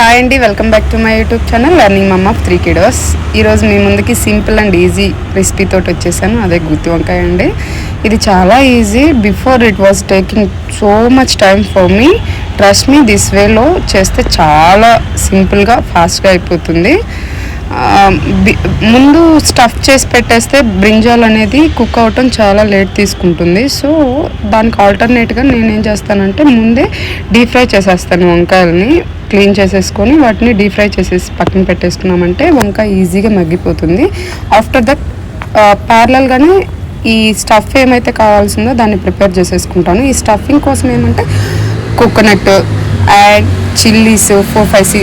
Hi అండి, welcome back to my YouTube channel learning mom of 3 kids. ఈరోజు మీ ముందుకి సింపుల్ అండ్ ఈజీ రెసిపీ తోటి వచ్చేసాను. అదే గుత్తి వంకాయ అండి. ఇది చాలా easy. Before it was taking so much time for me. Trust me, this వేలో చేస్తే చాలా సింపుల్గా ఫాస్ట్గా అయిపోతుంది. ముందు స్టఫ్ చేసి పెట్టేస్తే బ్రింజాల్ అనేది కుక్ అవటం చాలా లేట్ తీసుకుంటుంది. సో దానికి ఆల్టర్నేట్గా నేనేం చేస్తానంటే ముందే డీప్ ఫ్రై చేసేస్తాను. వంకాయలని క్లీన్ చేసేసుకొని వాటిని డీప్ ఫ్రై చేసేసి పక్కన పెట్టేసుకున్నామంటే వంకాయ ఈజీగా మగ్గిపోతుంది. ఆఫ్టర్ దట్ ప్యారలల్గానే ఈ స్టఫ్ ఏమైతే కావాల్సిందో దాన్ని ప్రిపేర్ చేసేసుకుంటాను. ఈ స్టఫింగ్ కోసం ఏమంటే coconut and chillies 4-5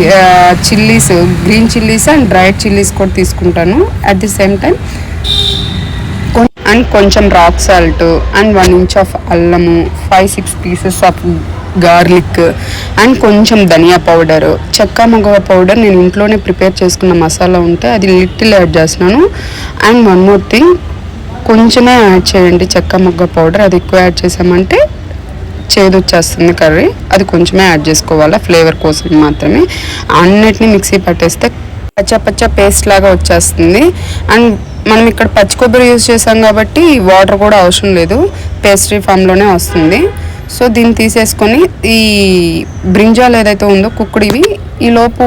chillies, green chillies and dried chillies కూడా తీసుకుంటాను. At the same time and కొంచెం rock salt and 1 inch of అల్లము, 5-6 పీసెస్ ఆఫ్ గార్లిక్ అండ్ కొంచెం ధనియా పౌడర్, చెక్క మొగ్గ పౌడర్ నేను ఇంట్లోనే ప్రిపేర్ చేసుకున్న మసాలా ఉంటే అది లిటిల్ యాడ్ చేస్తున్నాను. అండ్ వన్ మోర్ థింగ్, కొంచెమే యాడ్ చేయండి చెక్క మొగ్గ పౌడర్. అది ఎక్కువ యాడ్ చేసామంటే చేదు వచ్చేస్తుంది కర్రీ. అది కొంచెమే యాడ్ చేసుకోవాలా, ఫ్లేవర్ కోసం మాత్రమే. అన్నిటిని మిక్సీ పట్టేస్తే పచ్చ పేస్ట్ లాగా వచ్చేస్తుంది. అండ్ మనం ఇక్కడ పచ్చి కొబ్బరి యూజ్ చేసాం కాబట్టి వాటర్ కూడా అవసరం లేదు, పేస్ట్రీ ఫామ్లోనే వస్తుంది. సో దీన్ని తీసేసుకొని ఈ బ్రింజాల్ ఏదైతే ఉందో కుక్కుడివి ఈ లోపు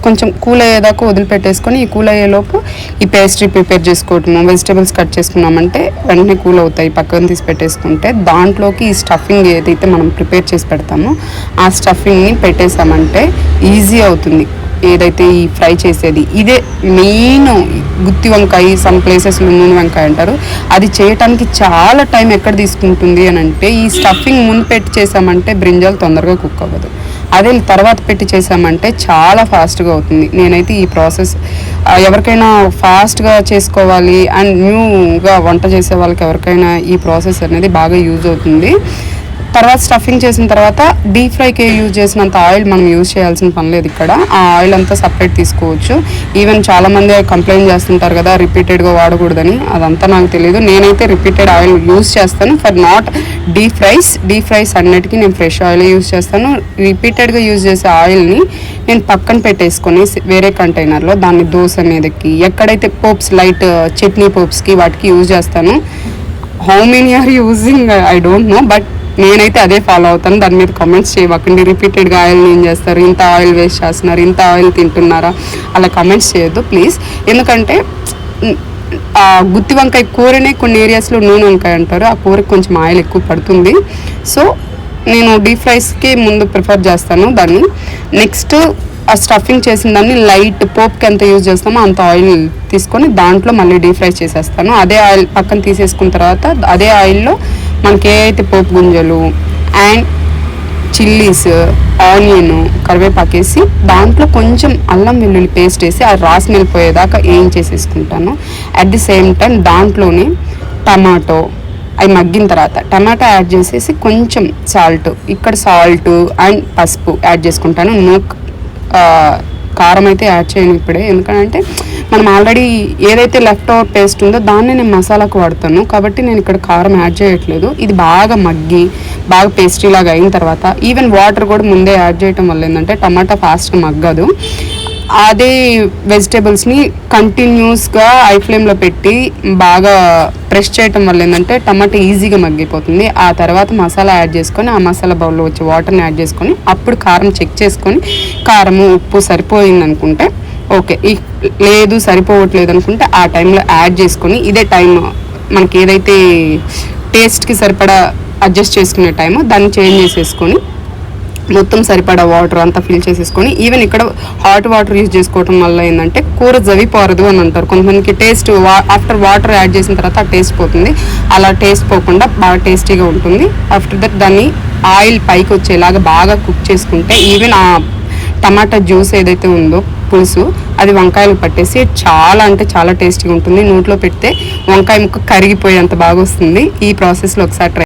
కొంచెం కూల్ అయ్యేదాకా వదిలిపెట్టేసుకొని ఈ కూల్ అయ్యేలోపు ఈ పేస్ట్రీ ప్రిపేర్ చేసుకోవటము. వెజిటేబుల్స్ కట్ చేసుకున్నామంటే వెంటనే కూల్ అవుతాయి. పక్కన తీసి పెట్టేసుకుంటే దాంట్లోకి ఈ స్టఫింగ్ ఏదైతే మనం ప్రిపేర్ చేసి పెడతామో ఆ స్టఫింగ్ని పెట్టేసామంటే ఈజీ అవుతుంది. ఏదైతే ఈ ఫ్రై చేసేది ఇదే మెయిన్ గుత్తి వంకాయ, సమ్ ప్లేసెస్లో నూనె వంకాయ అంటారు. అది చేయటానికి చాలా టైం ఎక్కడ తీసుకుంటుంది అని అంటే ఈ స్టఫింగ్ ముందు పెట్టి చేసామంటే బ్రింజాల్ తొందరగా కుక్ అవ్వదు. అదే తర్వాత పెట్టి చేసామంటే చాలా ఫాస్ట్గా అవుతుంది. నేనైతే ఈ ప్రాసెస్ ఎవరికైనా ఫాస్ట్గా చేసుకోవాలి అండ్ న్యూగా వంట చేసే వాళ్ళకి ఎవరికైనా ఈ ప్రాసెస్ అనేది బాగా యూజ్ అవుతుంది. తర్వాత స్టఫింగ్ చేసిన తర్వాత డీప్ ఫ్రైకి యూజ్ చేసినంత ఆయిల్ మనం యూజ్ చేయాల్సిన పని లేదు. ఇక్కడ ఆ ఆయిల్ అంతా సపరేట్ తీసుకోవచ్చు. ఈవెన్ చాలామంది కంప్లైంట్ చేస్తుంటారు కదా రిపీటెడ్గా వాడకూడదని. అదంతా నాకు తెలియదు. నేనైతే రిపీటెడ్ ఆయిల్ యూజ్ చేస్తాను ఫర్ నాట్ డీప్ ఫ్రైస్ అన్నిటికీ నేను ఫ్రెష్ ఆయిల్ యూజ్ చేస్తాను. రిపీటెడ్గా యూజ్ చేసే ఆయిల్ని నేను పక్కన పెట్టేసుకొని వేరే కంటైనర్లో దాన్ని దోశ మీదకి, ఎక్కడైతే పోప్స్ లైట్ చట్నీ పోప్స్కి వాటికి యూజ్ చేస్తాను. How many are using I don't know, but నేనైతే అదే ఫాలో అవుతాను. దాని మీద కామెంట్స్ చేయకండి. రిపీటెడ్గా ఆయిల్ ఏం చేస్తారు, ఇంత ఆయిల్ వేస్ట్ చేస్తున్నారు, ఇంత ఆయిల్ తింటున్నారా, అలా కామెంట్స్ చేయొద్దు ప్లీజ్. ఎందుకంటే గుత్తి వంకాయ కూరనే కొన్ని ఏరియాస్లో నూనె వంకాయ అంటారు. ఆ కూరకి కొంచెం ఆయిల్ ఎక్కువ పడుతుంది. సో నేను డీప్ ఫ్రైస్కి ముందు ప్రిఫర్ చేస్తాను దాన్ని. నెక్స్ట్ ఆ స్టఫింగ్ చేసిన దాన్ని లైట్ పోప్కి ఎంత యూజ్ చేస్తామో అంత ఆయిల్ తీసుకొని దాంట్లో మళ్ళీ డీప్ ఫ్రై చేసేస్తాను. అదే ఆయిల్ పక్కన తీసేసుకున్న తర్వాత అదే ఆయిల్లో మనకి ఏ అయితే పోపు గింజలు అండ్ చిల్లీస్, ఆనియన్, కరివేపాకేసి దాంట్లో కొంచెం అల్లం వెల్లుల్లి పేస్ట్ వేసి ఆ రా స్మెల్ పోయేదాకా ఏం చేసేసుకుంటాను. అట్ ది సేమ్ టైం దాంట్లోనే టమాటో అవి మగ్గిన తర్వాత టమాటా యాడ్ చేసేసి కొంచెం సాల్ట్, ఇక్కడ సాల్ట్ అండ్ పసుపు యాడ్ చేసుకుంటాను. కారం అయితే యాడ్ చేయను ఇప్పుడే, ఎందుకంటే మనం ఆల్రెడీ ఏదైతే లెఫ్ట్ ఓవర్ పేస్ట్ ఉందో దాన్ని నేను మసాలాకు వాడతాను కాబట్టి నేను ఇక్కడ కారం యాడ్ చేయట్లేదు. ఇది బాగా మగ్గి బాగా పేస్ట్రీ లాగా అయిన తర్వాత ఈవెన్ వాటర్ కూడా ముందే యాడ్ చేయటం వల్ల ఏంటంటే టమాటా ఫాస్ట్గా మగ్గదు. అదే వెజిటేబుల్స్ని కంటిన్యూస్గా ఐ ఫ్లేమ్లో పెట్టి బాగా ప్రెస్ చేయటం వల్ల ఏంటంటే టమాటా ఈజీగా మగ్గిపోతుంది. ఆ తర్వాత మసాలా యాడ్ చేసుకొని ఆ మసాలా బౌల్లో వచ్చి వాటర్ని యాడ్ చేసుకొని అప్పుడు కారం చెక్ చేసుకొని కారము ఉప్పు సరిపోయింది అనుకుంటే ఓకే, లేదు సరిపోవట్లేదు అనుకుంటే ఆ టైంలో యాడ్ చేసుకొని ఇదే టైం మనకి ఏదైతే టేస్ట్కి సరిపడా అడ్జస్ట్ చేసుకునే టైమో దాన్ని చేంజ్ చేసేసుకొని మొత్తం సరిపడా వాటర్ అంతా ఫిల్ చేసేసుకొని ఈవెన్ ఇక్కడ హాట్ వాటర్ యూజ్ చేసుకోవడం వల్ల ఏంటంటే కూర జవిపోరదు అని అంటారు. కొంతమందికి టేస్ట్ ఆఫ్టర్ వాటర్ యాడ్ చేసిన తర్వాత ఆ టేస్ట్ పోతుంది. అలా టేస్ట్ పోకుండా బాగా టేస్టీగా ఉంటుంది. ఆఫ్టర్ దట్ దాన్ని ఆయిల్ పైకి వచ్చేలాగా బాగా కుక్ చేసుకుంటే ఈవెన్ ఆ టమాటా జ్యూస్ ఏదైతే ఉందో పులుసు అది వంకాయలు పట్టేసి చాలా అంటే చాలా టేస్టీగా ఉంటుంది. నోట్లో పెడితే వంకాయ ముక్క కరిగిపోయేంత బాగా వస్తుంది. ఈ ప్రాసెస్లో ఒకసారి ట్రై